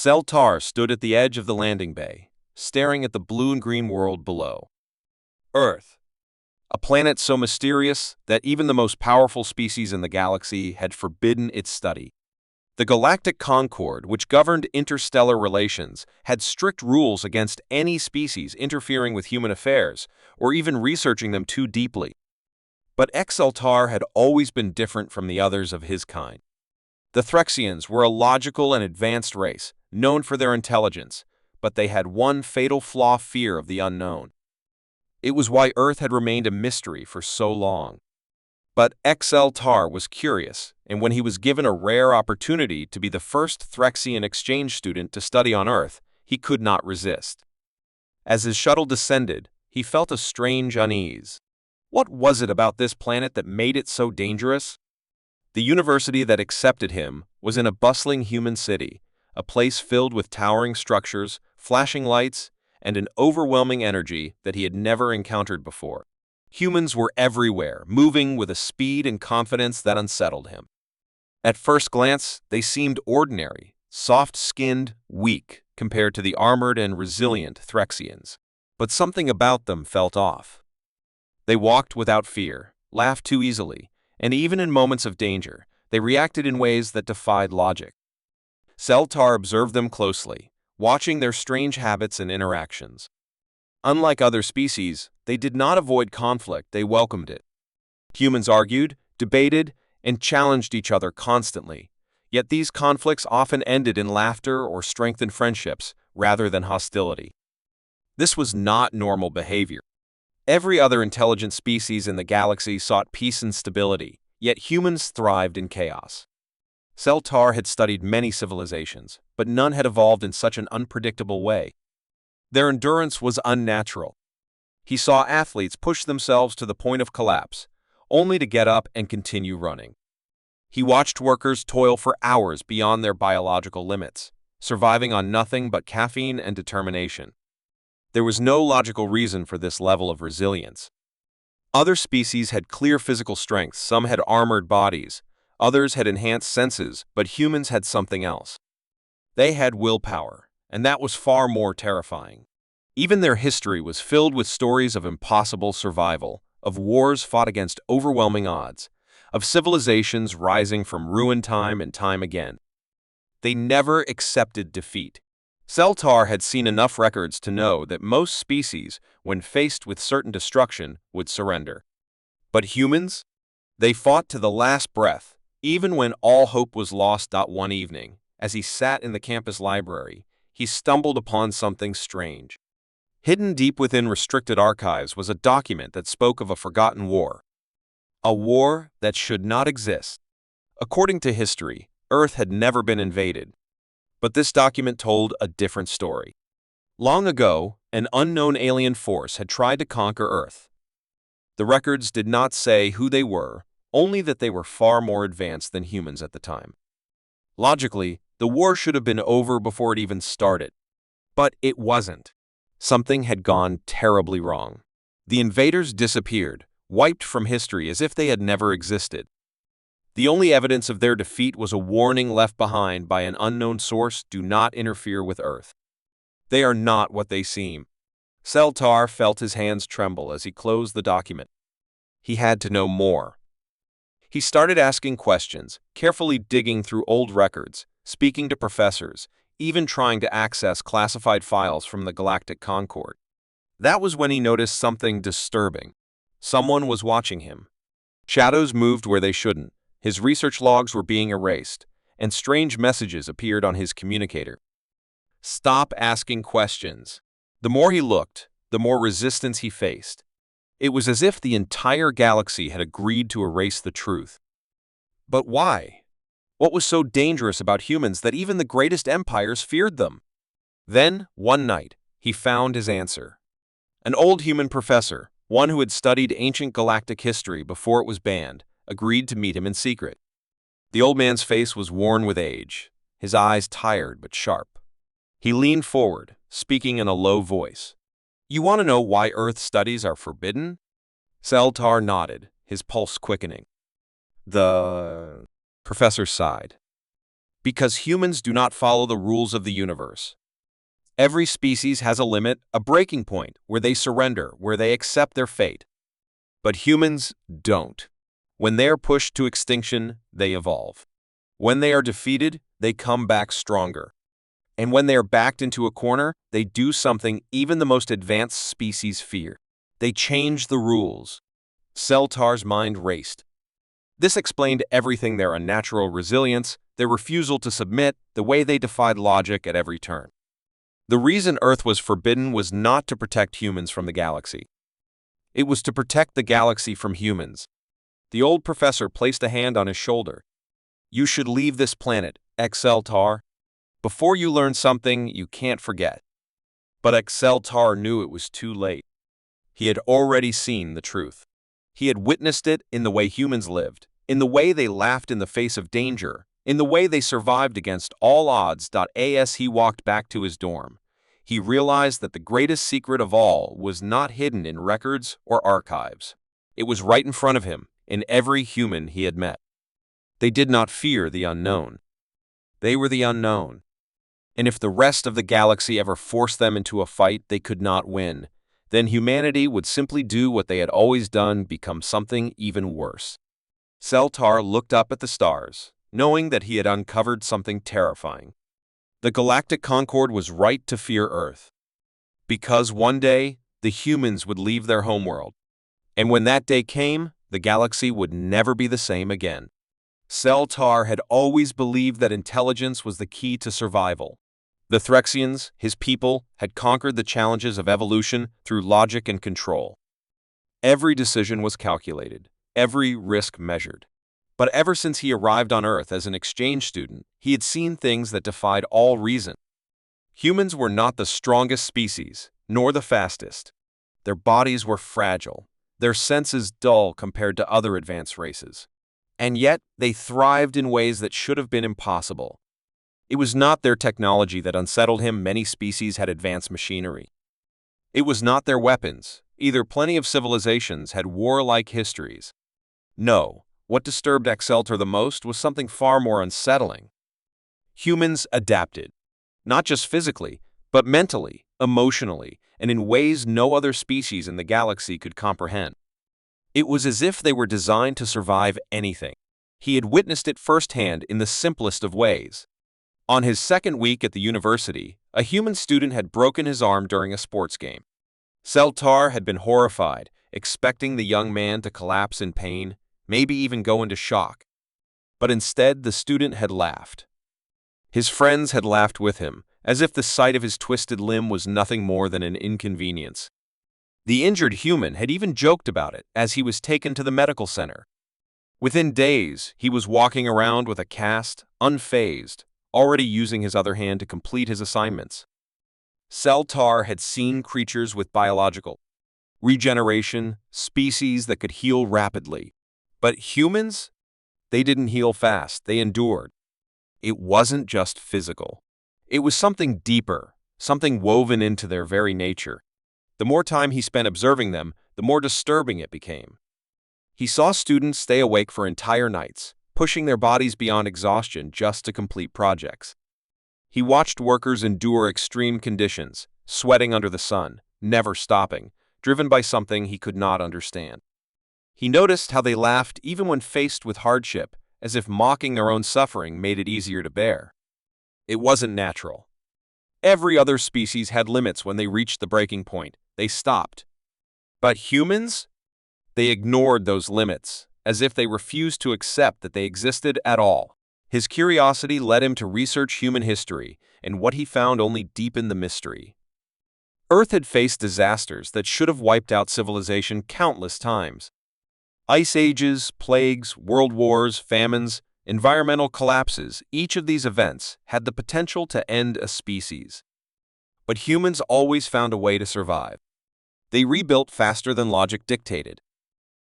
Celtar stood at the edge of the landing bay, staring at the blue and green world below. Earth, a planet so mysterious that even the most powerful species in the galaxy had forbidden its study. The Galactic Concord, which governed interstellar relations, had strict rules against any species interfering with human affairs or even researching them too deeply. But Celtar had always been different from the others of his kind. The Threxians were a logical and advanced race, known for their intelligence, but they had one fatal flaw: fear of the unknown. It was why Earth had remained a mystery for so long. But Celtar was curious, and when he was given a rare opportunity to be the first Threxian exchange student to study on Earth, he could not resist. As his shuttle descended, he felt a strange unease. What was it about this planet that made it so dangerous? The university that accepted him was in a bustling human city, a place filled with towering structures, flashing lights, and an overwhelming energy that he had never encountered before. Humans were everywhere, moving with a speed and confidence that unsettled him. At first glance, they seemed ordinary, soft-skinned, weak, compared to the armored and resilient Threxians. But something about them felt off. They walked without fear, laughed too easily, and even in moments of danger, they reacted in ways that defied logic. Celtar observed them closely, watching their strange habits and interactions. Unlike other species, they did not avoid conflict, they welcomed it. Humans argued, debated, and challenged each other constantly, yet these conflicts often ended in laughter or strengthened friendships rather than hostility. This was not normal behavior. Every other intelligent species in the galaxy sought peace and stability, yet humans thrived in chaos. Celtar had studied many civilizations, but none had evolved in such an unpredictable way. Their endurance was unnatural. He saw athletes push themselves to the point of collapse, only to get up and continue running. He watched workers toil for hours beyond their biological limits, surviving on nothing but caffeine and determination. There was no logical reason for this level of resilience. Other species had clear physical strength, some had armored bodies, others had enhanced senses, but humans had something else. They had willpower, and that was far more terrifying. Even their history was filled with stories of impossible survival, of wars fought against overwhelming odds, of civilizations rising from ruin time and time again. They never accepted defeat. Celtar had seen enough records to know that most species, when faced with certain destruction, would surrender. But humans? They fought to the last breath, even when all hope was lost. One evening, as he sat in the campus library, he stumbled upon something strange. Hidden deep within restricted archives was a document that spoke of a forgotten war. A war that should not exist. According to history, Earth had never been invaded. But this document told a different story. Long ago, an unknown alien force had tried to conquer Earth. The records did not say who they were, only that they were far more advanced than humans at the time. Logically, the war should have been over before it even started. But it wasn't. Something had gone terribly wrong. The invaders disappeared, wiped from history as if they had never existed. The only evidence of their defeat was a warning left behind by an unknown source: do not interfere with Earth. They are not what they seem. Celtar felt his hands tremble as he closed the document. He had to know more. He started asking questions, carefully digging through old records, speaking to professors, even trying to access classified files from the Galactic Concord. That was when he noticed something disturbing. Someone was watching him. Shadows moved where they shouldn't. His research logs were being erased, and strange messages appeared on his communicator. Stop asking questions. The more he looked, the more resistance he faced. It was as if the entire galaxy had agreed to erase the truth. But why? What was so dangerous about humans that even the greatest empires feared them? Then, one night, he found his answer. An old human professor, one who had studied ancient galactic history before it was banned, agreed to meet him in secret. The old man's face was worn with age, his eyes tired but sharp. He leaned forward, speaking in a low voice. "You want to know why Earth studies are forbidden?" Celtar nodded, his pulse quickening. The professor sighed. Because humans do not follow the rules of the universe. Every species has a limit, a breaking point, where they surrender, where they accept their fate. But humans don't. When they are pushed to extinction, they evolve. When they are defeated, they come back stronger. And when they are backed into a corner, they do something even the most advanced species fear. They change the rules. Celtar's mind raced. This explained everything: their unnatural resilience, their refusal to submit, the way they defied logic at every turn. The reason Earth was forbidden was not to protect humans from the galaxy. It was to protect the galaxy from humans. The old professor placed a hand on his shoulder. You should leave this planet, Celtar. Before you learn something you can't forget. But Celtar knew it was too late. He had already seen the truth. He had witnessed it in the way humans lived, in the way they laughed in the face of danger, in the way they survived against all odds. As he walked back to his dorm, he realized that the greatest secret of all was not hidden in records or archives. It was right in front of him, in every human he had met. They did not fear the unknown. They were the unknown. And if the rest of the galaxy ever forced them into a fight they could not win, then humanity would simply do what they had always done, become something even worse. Celtar looked up at the stars, knowing that he had uncovered something terrifying. The Galactic Concord was right to fear Earth. Because one day, the humans would leave their homeworld. And when that day came, the galaxy would never be the same again. Celtar had always believed that intelligence was the key to survival. The Threxians, his people, had conquered the challenges of evolution through logic and control. Every decision was calculated, every risk measured. But ever since he arrived on Earth as an exchange student, he had seen things that defied all reason. Humans were not the strongest species, nor the fastest. Their bodies were fragile, their senses dull compared to other advanced races. And yet, they thrived in ways that should have been impossible. It was not their technology that unsettled him. Many species had advanced machinery. It was not their weapons. Either plenty of civilizations had warlike histories. No, what disturbed Celtar the most was something far more unsettling. Humans adapted, not just physically, but mentally, emotionally, and in ways no other species in the galaxy could comprehend. It was as if they were designed to survive anything. He had witnessed it firsthand in the simplest of ways. On his second week at the university, a human student had broken his arm during a sports game. Celtar had been horrified, expecting the young man to collapse in pain, maybe even go into shock. But instead, the student had laughed. His friends had laughed with him, as if the sight of his twisted limb was nothing more than an inconvenience. The injured human had even joked about it as he was taken to the medical center. Within days, he was walking around with a cast, unfazed, already using his other hand to complete his assignments. Celtar had seen creatures with biological regeneration, species that could heal rapidly. But humans? They didn't heal fast, they endured. It wasn't just physical. It was something deeper, something woven into their very nature. The more time he spent observing them, the more disturbing it became. He saw students stay awake for entire nights, pushing their bodies beyond exhaustion just to complete projects. He watched workers endure extreme conditions, sweating under the sun, never stopping, driven by something he could not understand. He noticed how they laughed even when faced with hardship, as if mocking their own suffering made it easier to bear. It wasn't natural. Every other species had limits. When they reached the breaking point, they stopped. But humans? They ignored those limits, as if they refused to accept that they existed at all. His curiosity led him to research human history, and what he found only deepened the mystery. Earth had faced disasters that should have wiped out civilization countless times. Ice ages, plagues, world wars, famines, environmental collapses, each of these events had the potential to end a species. But humans always found a way to survive. They rebuilt faster than logic dictated.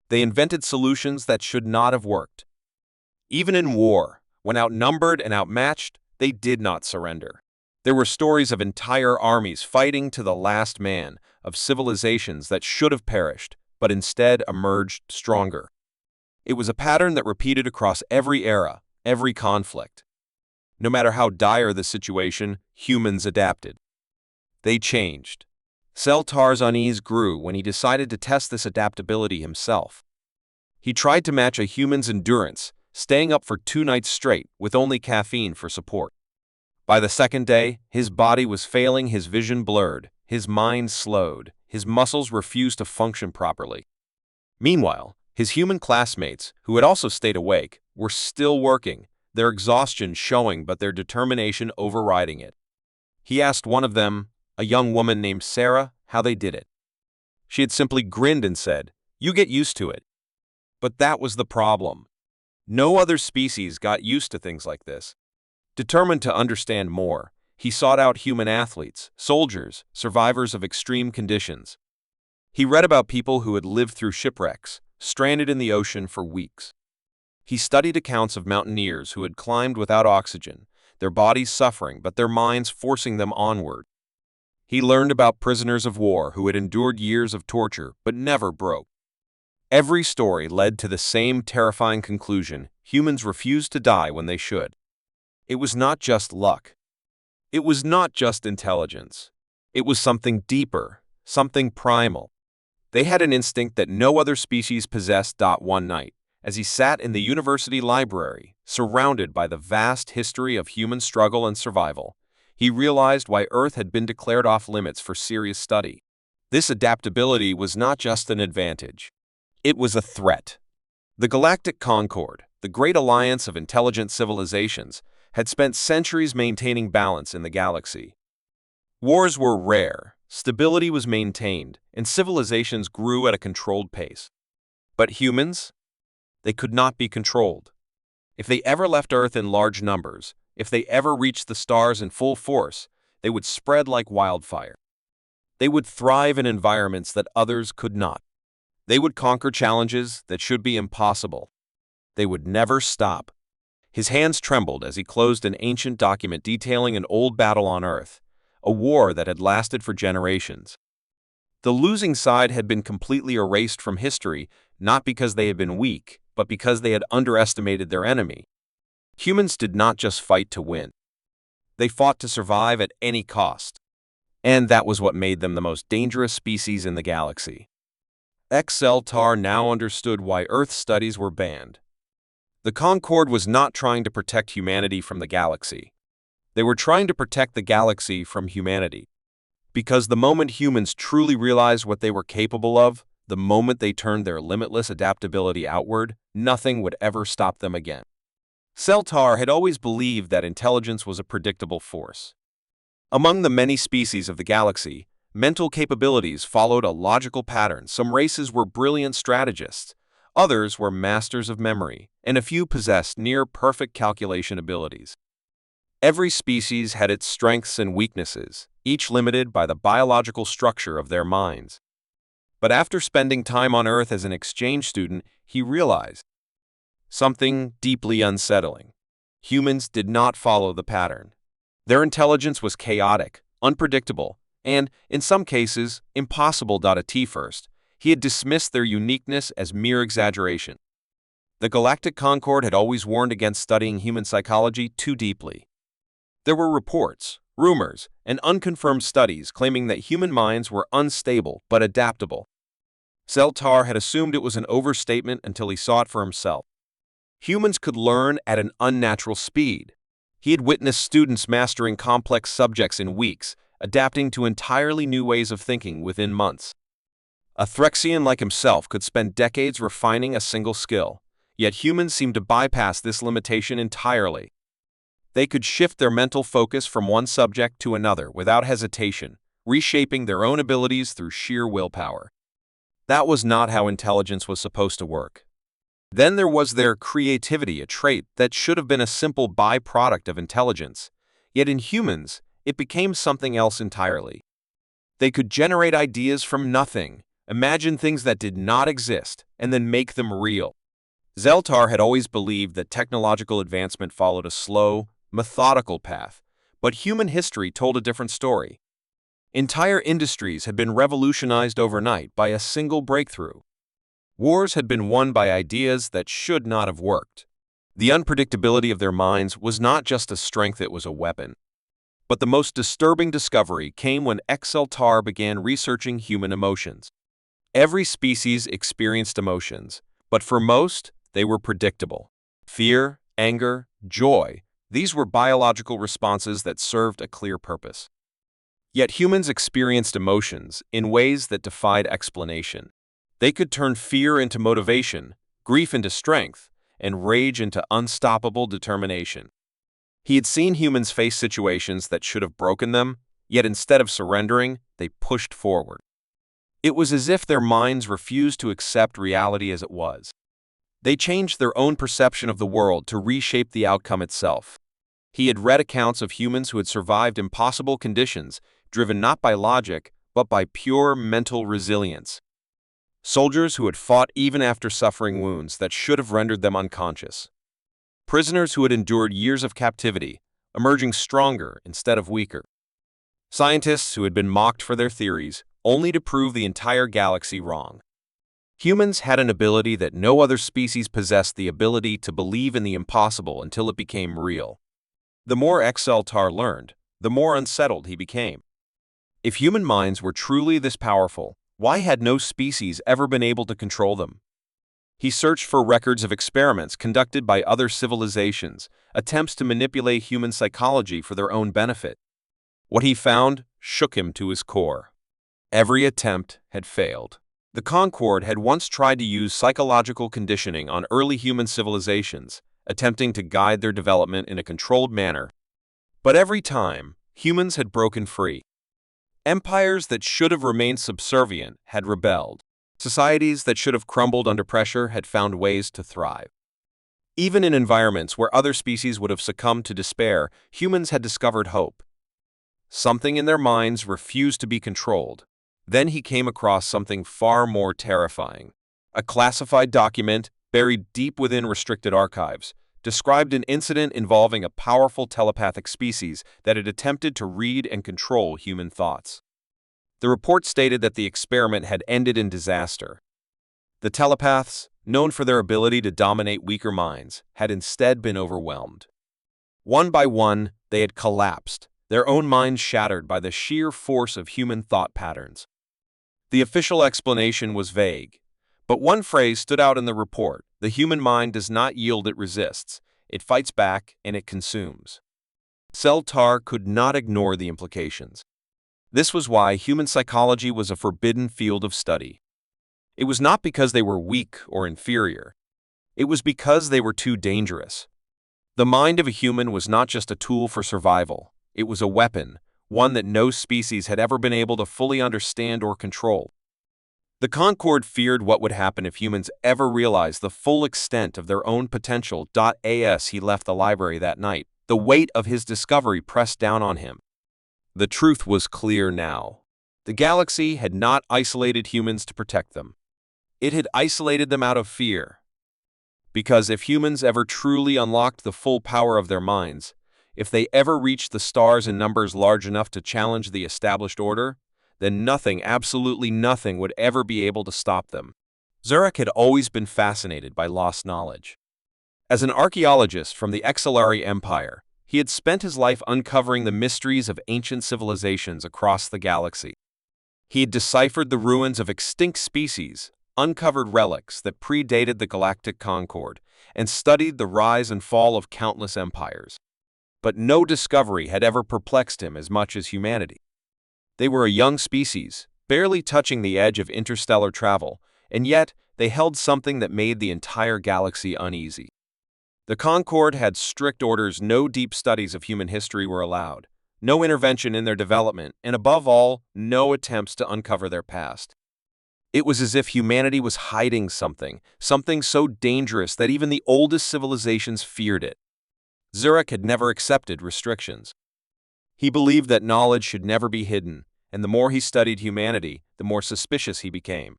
They invented solutions that should not have worked. Even in war, when outnumbered and outmatched, they did not surrender. There were stories of entire armies fighting to the last man, of civilizations that should have perished, but instead emerged stronger. It was a pattern that repeated across every era, every conflict. No matter how dire the situation, humans adapted. They changed. Seltar's unease grew when he decided to test this adaptability himself. He tried to match a human's endurance, staying up for 2 nights straight with only caffeine for support. By the second day, his body was failing, his vision blurred, his mind slowed, his muscles refused to function properly. Meanwhile, his human classmates, who had also stayed awake, were still working, their exhaustion showing but their determination overriding it. He asked one of them, a young woman named Sarah, how they did it. She had simply grinned and said, "You get used to it." But that was the problem. No other species got used to things like this. Determined to understand more, he sought out human athletes, soldiers, survivors of extreme conditions. He read about people who had lived through shipwrecks, stranded in the ocean for weeks. He studied accounts of mountaineers who had climbed without oxygen, their bodies suffering but their minds forcing them onward. He learned about prisoners of war who had endured years of torture but never broke. Every story led to the same terrifying conclusion: humans refused to die when they should. It was not just luck. It was not just intelligence. It was something deeper, something primal. They had an instinct that no other species possessed. One night, as he sat in the university library, surrounded by the vast history of human struggle and survival, he realized why Earth had been declared off-limits for serious study. This adaptability was not just an advantage. It was a threat. The Galactic Concord, the great alliance of intelligent civilizations, had spent centuries maintaining balance in the galaxy. Wars were rare, stability was maintained, and civilizations grew at a controlled pace. But humans? They could not be controlled. If they ever left Earth in large numbers, if they ever reached the stars in full force, they would spread like wildfire. They would thrive in environments that others could not. They would conquer challenges that should be impossible. They would never stop. His hands trembled as he closed an ancient document detailing an old battle on Earth, a war that had lasted for generations. The losing side had been completely erased from history, not because they had been weak, but because they had underestimated their enemy. Humans did not just fight to win. They fought to survive at any cost. And that was what made them the most dangerous species in the galaxy. Seltar now understood why Earth studies were banned. The Concord was not trying to protect humanity from the galaxy. They were trying to protect the galaxy from humanity. Because the moment humans truly realized what they were capable of, the moment they turned their limitless adaptability outward, nothing would ever stop them again. Seltar had always believed that intelligence was a predictable force. Among the many species of the galaxy, mental capabilities followed a logical pattern. Some races were brilliant strategists, others were masters of memory, and a few possessed near-perfect calculation abilities. Every species had its strengths and weaknesses, each limited by the biological structure of their minds. But after spending time on Earth as an exchange student, he realized something deeply unsettling. Humans did not follow the pattern. Their intelligence was chaotic, unpredictable, and, in some cases, impossible. At first, he had dismissed their uniqueness as mere exaggeration. The Galactic Concord had always warned against studying human psychology too deeply. There were reports, rumors, and unconfirmed studies claiming that human minds were unstable but adaptable. Seltar had assumed it was an overstatement until he saw it for himself. Humans could learn at an unnatural speed. He had witnessed students mastering complex subjects in weeks, adapting to entirely new ways of thinking within months. A Threxian like himself could spend decades refining a single skill, yet humans seemed to bypass this limitation entirely. They could shift their mental focus from one subject to another without hesitation, reshaping their own abilities through sheer willpower. That was not how intelligence was supposed to work. Then there was their creativity, a trait that should have been a simple byproduct of intelligence, yet in humans, it became something else entirely. They could generate ideas from nothing, imagine things that did not exist, and then make them real. Seltar had always believed that technological advancement followed a slow, methodical path, but human history told a different story. Entire industries had been revolutionized overnight by a single breakthrough. Wars had been won by ideas that should not have worked. The unpredictability of their minds was not just a strength, it was a weapon. But the most disturbing discovery came when XLTAR began researching human emotions. Every species experienced emotions, but for most, they were predictable. Fear, anger, joy, these were biological responses that served a clear purpose. Yet humans experienced emotions in ways that defied explanation. They could turn fear into motivation, grief into strength, and rage into unstoppable determination. He had seen humans face situations that should have broken them, yet instead of surrendering, they pushed forward. It was as if their minds refused to accept reality as it was. They changed their own perception of the world to reshape the outcome itself. He had read accounts of humans who had survived impossible conditions, driven not by logic, but by pure mental resilience. Soldiers who had fought even after suffering wounds that should have rendered them unconscious. Prisoners who had endured years of captivity, emerging stronger instead of weaker. Scientists who had been mocked for their theories, only to prove the entire galaxy wrong. Humans had an ability that no other species possessed, the ability to believe in the impossible until it became real. The more XLTAR learned, the more unsettled he became. If human minds were truly this powerful, why had no species ever been able to control them? He searched for records of experiments conducted by other civilizations, attempts to manipulate human psychology for their own benefit. What he found shook him to his core. Every attempt had failed. The Concord had once tried to use psychological conditioning on early human civilizations, attempting to guide their development in a controlled manner. But every time, humans had broken free. Empires that should have remained subservient had rebelled. Societies that should have crumbled under pressure had found ways to thrive. Even in environments where other species would have succumbed to despair, humans had discovered hope. Something in their minds refused to be controlled. Then he came across something far more terrifying. A classified document, buried deep within restricted archives, described an incident involving a powerful telepathic species that had attempted to read and control human thoughts. The report stated that the experiment had ended in disaster. The telepaths, known for their ability to dominate weaker minds, had instead been overwhelmed. One by one, they had collapsed, their own minds shattered by the sheer force of human thought patterns. The official explanation was vague, but one phrase stood out in the report: the human mind does not yield, it resists, it fights back, and it consumes. XLTAR could not ignore the implications. This was why human psychology was a forbidden field of study. It was not because they were weak or inferior. It was because they were too dangerous. The mind of a human was not just a tool for survival. It was a weapon, one that no species had ever been able to fully understand or control. The Concord feared what would happen if humans ever realized the full extent of their own potential. As he left the library that night, the weight of his discovery pressed down on him. The truth was clear now. The galaxy had not isolated humans to protect them. It had isolated them out of fear. Because if humans ever truly unlocked the full power of their minds, if they ever reached the stars in numbers large enough to challenge the established order, then nothing, absolutely nothing, would ever be able to stop them. Zurek had always been fascinated by lost knowledge. As an archaeologist from the Exilari Empire, he had spent his life uncovering the mysteries of ancient civilizations across the galaxy. He had deciphered the ruins of extinct species, uncovered relics that predated the Galactic Concord, and studied the rise and fall of countless empires. But no discovery had ever perplexed him as much as humanity. They were a young species, barely touching the edge of interstellar travel, and yet they held something that made the entire galaxy uneasy. The Concord had strict orders: no deep studies of human history were allowed, no intervention in their development, and above all, no attempts to uncover their past. It was as if humanity was hiding something so dangerous that even the oldest civilizations feared it. Zurek had never accepted restrictions. He believed that knowledge should never be hidden, and the more he studied humanity, the more suspicious he became.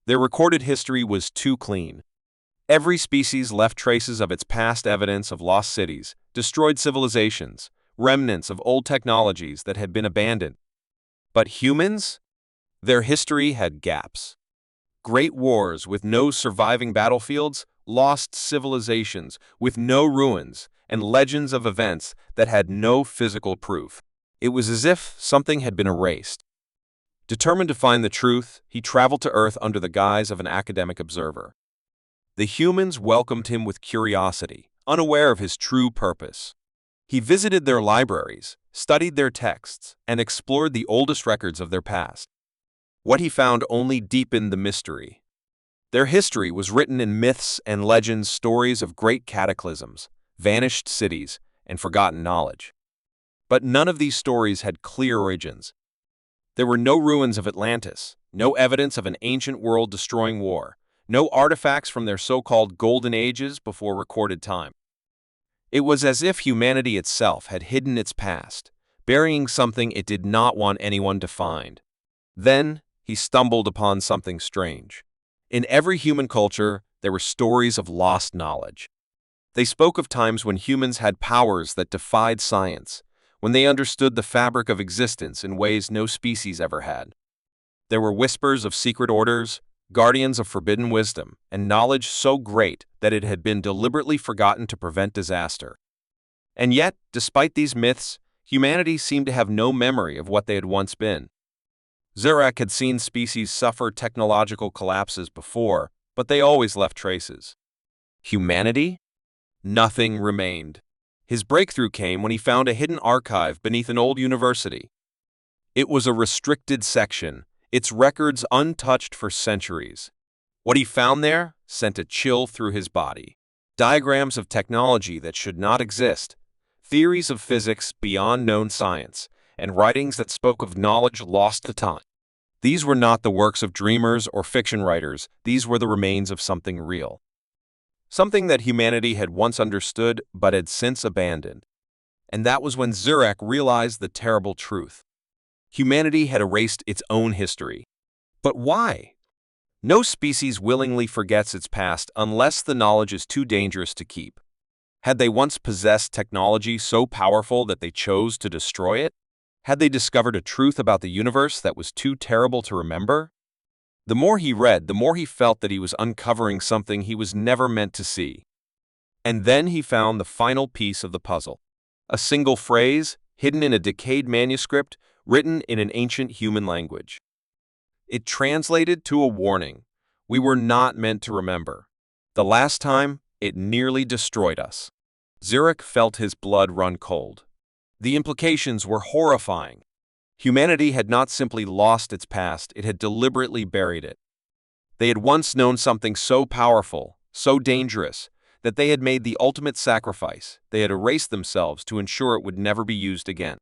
Their recorded history was too clean. Every species left traces of its past, evidence of lost cities, destroyed civilizations, remnants of old technologies that had been abandoned. But humans? Their history had gaps. Great wars with no surviving battlefields, lost civilizations with no ruins, and legends of events that had no physical proof. It was as if something had been erased. Determined to find the truth, he traveled to Earth under the guise of an academic observer. The humans welcomed him with curiosity, unaware of his true purpose. He visited their libraries, studied their texts, and explored the oldest records of their past. What he found only deepened the mystery. Their history was written in myths and legends, stories of great cataclysms, vanished cities, and forgotten knowledge. But none of these stories had clear origins. There were no ruins of Atlantis, no evidence of an ancient world-destroying war, no artifacts from their so-called golden ages before recorded time. It was as if humanity itself had hidden its past, burying something it did not want anyone to find. Then, he stumbled upon something strange. In every human culture, there were stories of lost knowledge. They spoke of times when humans had powers that defied science, when they understood the fabric of existence in ways no species ever had. There were whispers of secret orders, guardians of forbidden wisdom, and knowledge so great that it had been deliberately forgotten to prevent disaster. And yet, despite these myths, humanity seemed to have no memory of what they had once been. Zurak had seen species suffer technological collapses before, but they always left traces. Humanity? Nothing remained. His breakthrough came when he found a hidden archive beneath an old university. It was a restricted section, its records untouched for centuries. What he found there sent a chill through his body. Diagrams of technology that should not exist, theories of physics beyond known science, and writings that spoke of knowledge lost to time. These were not the works of dreamers or fiction writers, these were the remains of something real. Something that humanity had once understood but had since abandoned. And that was when Zurak realized the terrible truth. Humanity had erased its own history. But why? No species willingly forgets its past unless the knowledge is too dangerous to keep. Had they once possessed technology so powerful that they chose to destroy it? Had they discovered a truth about the universe that was too terrible to remember? The more he read, the more he felt that he was uncovering something he was never meant to see. And then he found the final piece of the puzzle. A single phrase, hidden in a decayed manuscript, written in an ancient human language. It translated to a warning. We were not meant to remember. The last time, it nearly destroyed us. Zurak felt his blood run cold. The implications were horrifying. Humanity had not simply lost its past, it had deliberately buried it. They had once known something so powerful, so dangerous, that they had made the ultimate sacrifice. They had erased themselves to ensure it would never be used again.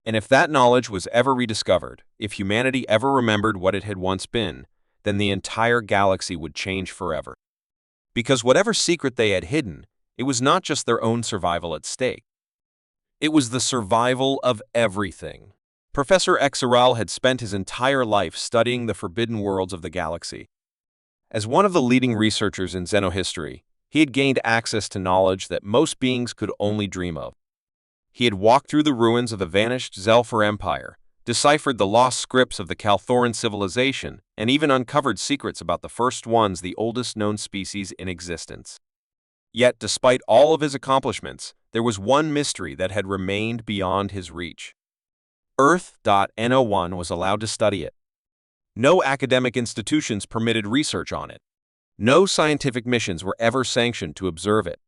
And if that knowledge was ever rediscovered, if humanity ever remembered what it had once been, then the entire galaxy would change forever. Because whatever secret they had hidden, it was not just their own survival at stake. It was the survival of everything. Professor Exaral had spent his entire life studying the forbidden worlds of the galaxy. As one of the leading researchers in xenohistory, he had gained access to knowledge that most beings could only dream of. He had walked through the ruins of the vanished Zelfar Empire, deciphered the lost scripts of the Kalthoran civilization, and even uncovered secrets about the first ones, the oldest known species in existence. Yet, despite all of his accomplishments, there was one mystery that had remained beyond his reach. Earth.No1 was allowed to study it. No academic institutions permitted research on it. No scientific missions were ever sanctioned to observe it.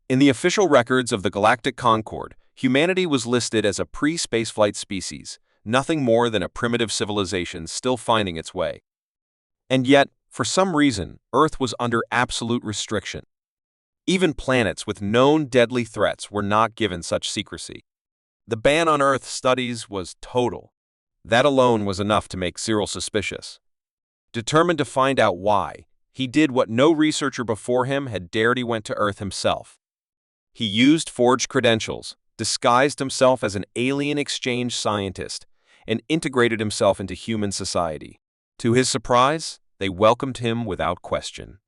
In the official records of the Galactic Concord, humanity was listed as a pre-spaceflight species, nothing more than a primitive civilization still finding its way. And yet, for some reason, Earth was under absolute restriction. Even planets with known deadly threats were not given such secrecy. The ban on Earth studies was total. That alone was enough to make Cyril suspicious. Determined to find out why, he did what no researcher before him had dared. He went to Earth himself. He used forged credentials, disguised himself as an alien exchange scientist, and integrated himself into human society. To his surprise, they welcomed him without question.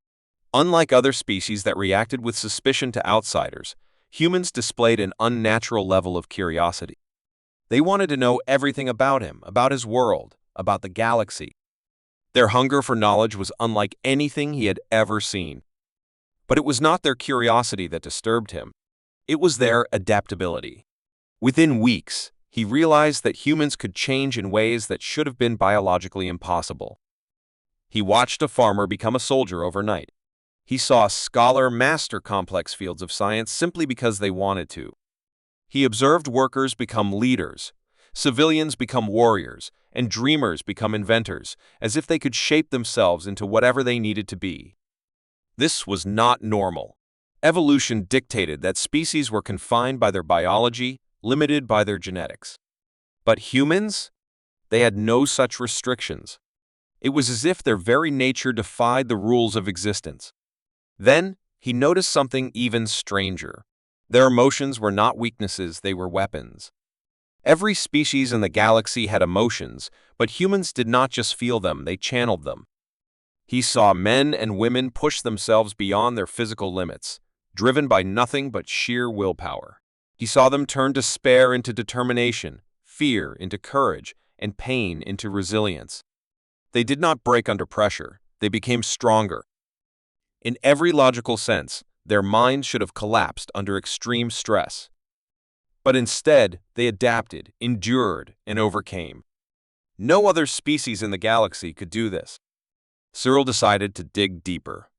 Unlike other species that reacted with suspicion to outsiders, humans displayed an unnatural level of curiosity. They wanted to know everything about him, about his world, about the galaxy. Their hunger for knowledge was unlike anything he had ever seen. But it was not their curiosity that disturbed him. It was their adaptability. Within weeks, he realized that humans could change in ways that should have been biologically impossible. He watched a farmer become a soldier overnight. He saw a scholar master complex fields of science simply because they wanted to. He observed workers become leaders, civilians become warriors, and dreamers become inventors, as if they could shape themselves into whatever they needed to be. This was not normal. Evolution dictated that species were confined by their biology, limited by their genetics. But humans? They had no such restrictions. It was as if their very nature defied the rules of existence. Then, he noticed something even stranger. Their emotions were not weaknesses, they were weapons. Every species in the galaxy had emotions, but humans did not just feel them, they channeled them. He saw men and women push themselves beyond their physical limits, driven by nothing but sheer willpower. He saw them turn despair into determination, fear into courage, and pain into resilience. They did not break under pressure, they became stronger. In every logical sense, their minds should have collapsed under extreme stress. But instead, they adapted, endured, and overcame. No other species in the galaxy could do this. Cyril decided to dig deeper.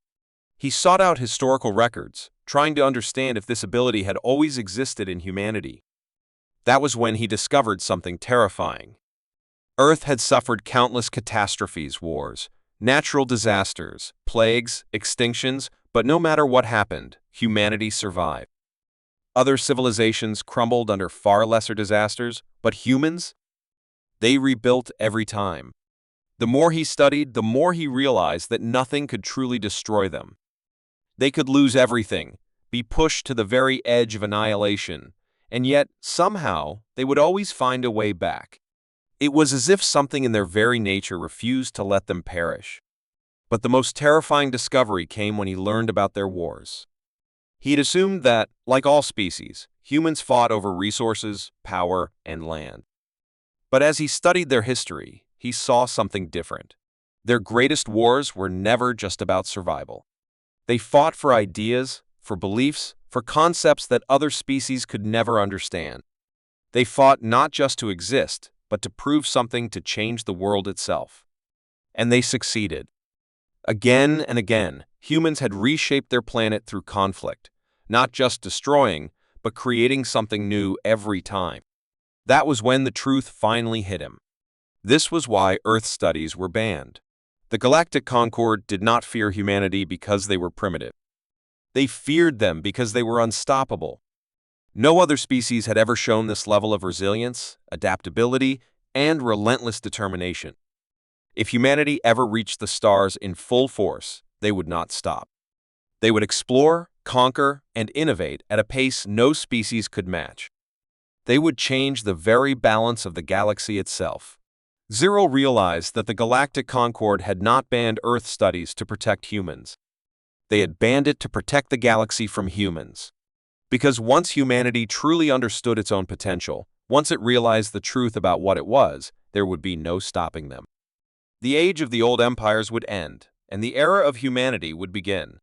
He sought out historical records, trying to understand if this ability had always existed in humanity. That was when he discovered something terrifying. Earth had suffered countless catastrophes, wars, natural disasters, plagues, extinctions, but no matter what happened, humanity survived. Other civilizations crumbled under far lesser disasters, but humans? They rebuilt every time. The more he studied, the more he realized that nothing could truly destroy them. They could lose everything, be pushed to the very edge of annihilation, and yet, somehow, they would always find a way back. It was as if something in their very nature refused to let them perish. But the most terrifying discovery came when he learned about their wars. He'd assumed that, like all species, humans fought over resources, power, and land. But as he studied their history, he saw something different. Their greatest wars were never just about survival. They fought for ideas, for beliefs, for concepts that other species could never understand. They fought not just to exist, but to prove something to change the world itself. And they succeeded. Again and again, humans had reshaped their planet through conflict, not just destroying, but creating something new every time. That was when the truth finally hit him. This was why Earth studies were banned. The Galactic Concord did not fear humanity because they were primitive. They feared them because they were unstoppable. No other species had ever shown this level of resilience, adaptability, and relentless determination. If humanity ever reached the stars in full force, they would not stop. They would explore, conquer, and innovate at a pace no species could match. They would change the very balance of the galaxy itself. Cyril realized that the Galactic Concord had not banned Earth studies to protect humans. They had banned it to protect the galaxy from humans. Because once humanity truly understood its own potential, once it realized the truth about what it was, there would be no stopping them. The age of the old empires would end, and the era of humanity would begin.